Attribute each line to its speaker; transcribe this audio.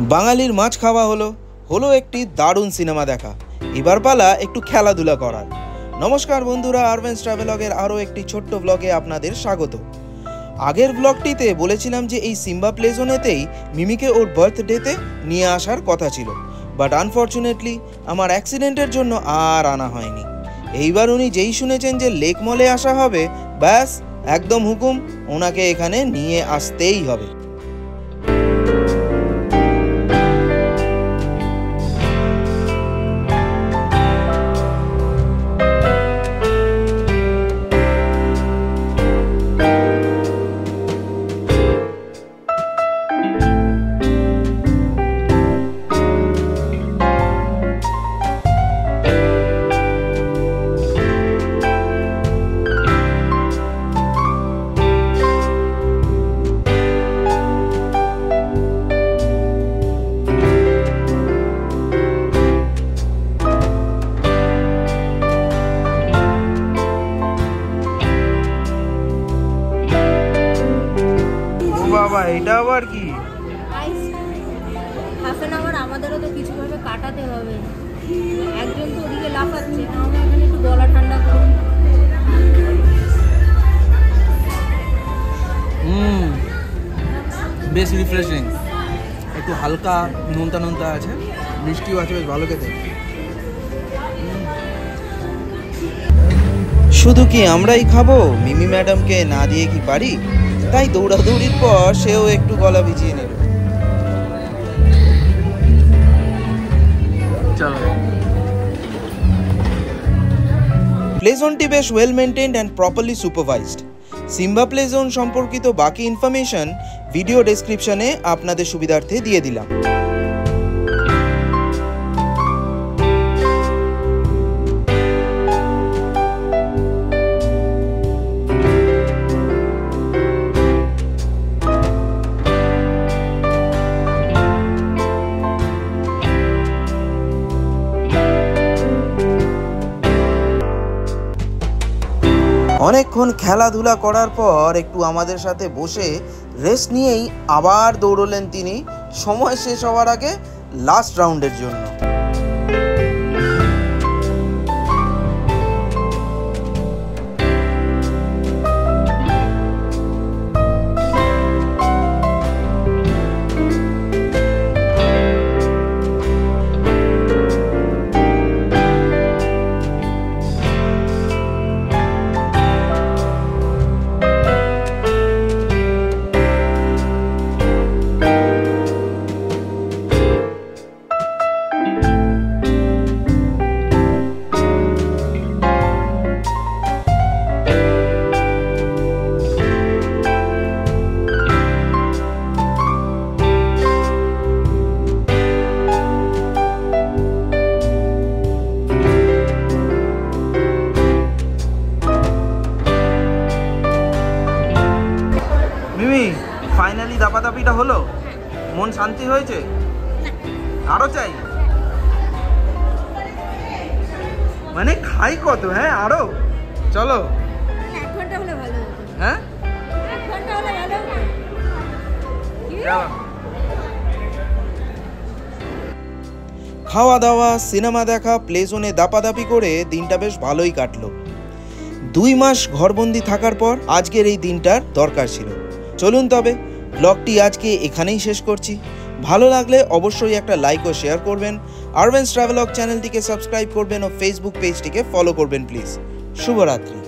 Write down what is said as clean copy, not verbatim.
Speaker 1: বাঙালির মাছ খাওয়া হলো একটি দারুণ সিনেমা দেখা। এবার পালা একটু খেলাধুলা করার। নমস্কার বন্ধুরা, আরভেন্স ট্রাভেলগের আরও একটি ছোট্ট ব্লগে আপনাদের স্বাগত। আগের ব্লগটিতে বলেছিলাম যে এই সিম্বা প্লে জোনেতেই মিমিকে ওর বার্থডেতে নিয়ে আসার কথা ছিল, বাট আনফর্চুনেটলি আমার অ্যাক্সিডেন্টের জন্য আর আনা হয়নি। এইবার উনি যেই শুনেছেন যে লেক মলে আসা হবে, ব্যাস একদম হুকুম, ওনাকে এখানে নিয়ে আসতেই হবে। বাবা, এটা আবার কি?
Speaker 2: হাফ এন আওয়ার আমাদেরও তো কিছু ভাবে কাটাতে হবে। একজন তো ওদিকে লাফাচ্ছে, আমরা এখানে একটু গলা ঠান্ডা করি।
Speaker 1: বেশ রিফ্রেশিং, একটু হালকা নোনতা নোনতা আছে, মিষ্টিও আছে, বেশ ভালো খেতে। শুধু কি আমরাই খাবো? মিমি ম্যাডামকে না দিয়ে কি পারি? তাই দৌড়াদৌড়ির পর সেও একটু গলা ভিজিয়ে নিল। প্লে জোনটি বেশ well maintained and properly supervised. Simba play zone সম্পর্কিত বাকি ইনফরমেশন ভিডিও ডেসক্রিপশনে আপনাদের সুবিধার্থে দিয়ে দিলাম। অনেকক্ষণ খেলাধুলা করার পর একটু আমাদের সাথে বসে রেস্ট নিয়েই আবার দৌড়লেন তিনি সময় শেষ হওয়ার আগে লাস্ট রাউন্ডের জন্য। মিমি, ফাইনালি দাপাদাপিটা হলো? মন শান্তি হয়েছে? আরো চাই? মানে খাই কত? হ্যাঁ, আরো চলো।
Speaker 2: 1 ঘন্টা হলে ভালো হতো।
Speaker 1: হ্যাঁ,
Speaker 2: 1 ঘন্টা হলে ভালো হতো।
Speaker 1: খাওয়া দাওয়া, সিনেমা দেখা, প্লে জোনে দাপাদাপি করে দিনটা বেশ ভালোই কাটলো। 2 মাস ঘরবন্দি থাকার পর আজকের এই দিনটার দরকার ছিল। চলুন তবে ব্লগটি আজকে এখানেই শেষ করছি। ভালো লাগলে অবশ্যই একটা লাইক ও শেয়ার করবেন। আরভেন্স ট্রাভেলগ চ্যানেলটিকে সাবস্ক্রাইব করবেন ও ফেসবুক পেজটিকে ফলো করবেন প্লিজ। শুভরাত্রি।